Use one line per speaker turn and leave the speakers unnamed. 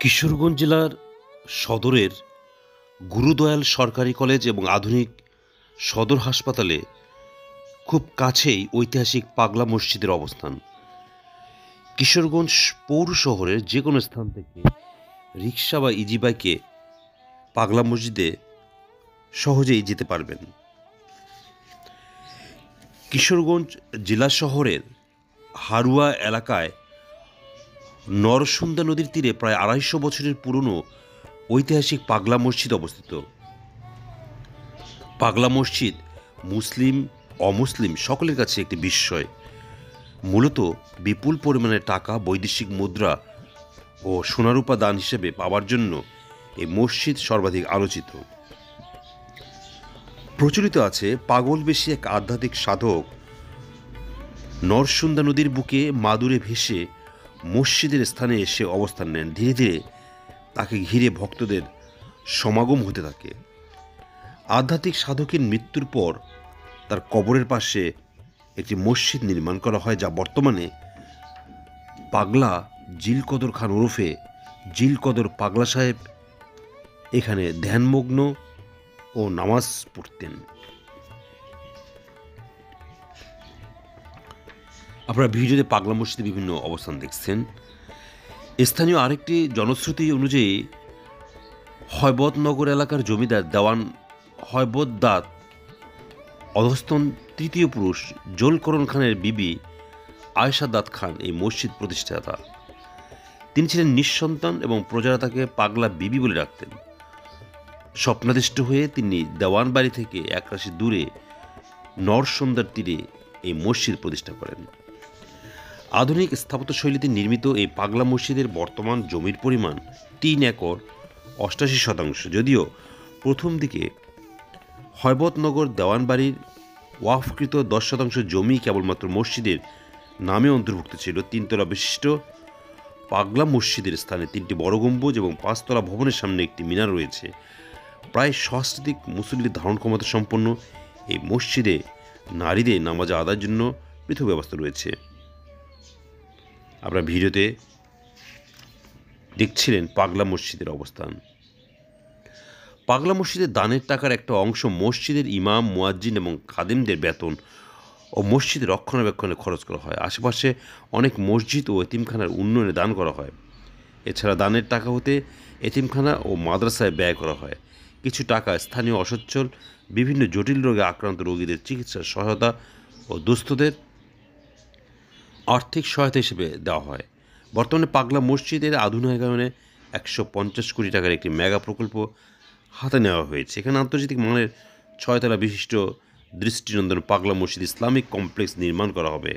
কিশোরগঞ্জ জেলার সদরের গুরুদয়াল সরকারি কলেজ এবং আধুনিক সদর হাসপাতালে খুব কাছেই ঐতিহাসিক পাগলা মসজিদের অবস্থান। কিশোরগঞ্জ পৌর শহরের যে কোনো স্থান থেকে রিক্সা বা ইজি বাইকে পাগলা মসজিদে সহজেই যেতে পারবেন। কিশোরগঞ্জ জেলা শহরের হারুয়া এলাকায় নরসুন্দা নদীর তীরে প্রায় ২৫০ বছরের পুরনো ঐতিহাসিক পাগলা মসজিদ অবস্থিত। পাগলা মসজিদ মুসলিম অমুসলিম সকলের কাছে একটি বিস্ময়। মূলত বিপুল পরিমাণে টাকা, বৈদেশিক মুদ্রা ও সোনারূপা দান হিসেবে পাওয়ার জন্য এই মসজিদ সর্বাধিক আলোচিত। প্রচলিত আছে পাগল বেশি এক আধ্যাত্মিক সাধক নরসুন্দা নদীর বুকে মাদুরে ভেসে মসজিদের স্থানে এসে অবস্থান নেন। ধীরে ধীরে তাকে ঘিরে ভক্তদের সমাগম হতে থাকে। আধ্যাত্মিক সাধকের মৃত্যুর পর তার কবরের পাশে একটি মসজিদ নির্মাণ করা হয়, যা বর্তমানে পাগলা জিল কদর খান ওরফে জিল কদর পাগলা সাহেব এখানে ধ্যানমগ্ন ও নামাজ পড়তেন। আপনারা ভিডিওতে পাগলা মসজিদের বিভিন্ন অবস্থান দেখছেন। স্থানীয় আরেকটি জনশ্রুতি অনুযায়ী হয়বতনগর এলাকার জমিদার দেওয়ান হয়বত দাত অধস্তন তৃতীয় পুরুষ জোলকরণ খানের বিবি আয়েশা দাত খান এই মসজিদ প্রতিষ্ঠাতা। তিনি ছিলেন নিঃসন্তান এবং প্রজারা তাকে পাগলা বিবি বলে ডাকতেন। স্বপ্নাদিষ্ট হয়ে তিনি দেওয়ান বাড়ি থেকে একরাশি দূরে নরসন্দার তীরে এই মসজিদ প্রতিষ্ঠা করেন। আধুনিক স্থাপত্যশৈলীতে নির্মিত এই পাগলা মসজিদের বর্তমান জমির পরিমাণ ৩ একর ৮৮ শতাংশ। যদিও প্রথম দিকে হয়বতনগর দেওয়ানবাড়ির ওয়াকফকৃত ১০ শতাংশ জমি কেবলমাত্র মসজিদের নামে অন্তর্ভুক্ত ছিল। ৩ তলা বিশিষ্ট পাগলা মসজিদের স্থানে ৩টি বড় গম্বুজ এবং ৫ তলা ভবনের সামনে একটি মিনার রয়েছে। প্রায় সহস্রাধিক মুসল্লির ধারণ ক্ষমতা সম্পন্ন এই মসজিদে নারীদের নামাজ আদায়ের জন্য পৃথক ব্যবস্থা রয়েছে। আপনারা ভিডিওতে দেখছিলেন পাগলা মসজিদের অবস্থান। পাগলা মসজিদের দানের টাকার একটা অংশ মসজিদের ইমাম, মুয়াজ্জিন এবং খাদেমদের বেতন ও মসজিদ রক্ষণাবেক্ষণে খরচ করা হয়। আশেপাশে অনেক মসজিদ ও এতিমখানার উন্নয়নে দান করা হয়। এছাড়া দানের টাকা হতে এতিমখানা ও মাদ্রাসায় ব্যয় করা হয়। কিছু টাকা স্থানীয় অসচ্ছল বিভিন্ন জটিল রোগে আক্রান্ত রোগীদের চিকিৎসার সহায়তা ও দুস্থদের আর্থিক সহায়তা হিসেবে দেওয়া হয়। বর্তমানে পাগলা মসজিদের আধুনিকায়নে ১৫০ কোটি টাকার একটি মেগা প্রকল্প হাতে নেওয়া হয়েছে। এখানে আন্তর্জাতিক মানের ৬ তলা বিশিষ্ট দৃষ্টিনন্দন পাগলা মসজিদ ইসলামিক কমপ্লেক্স নির্মাণ করা হবে।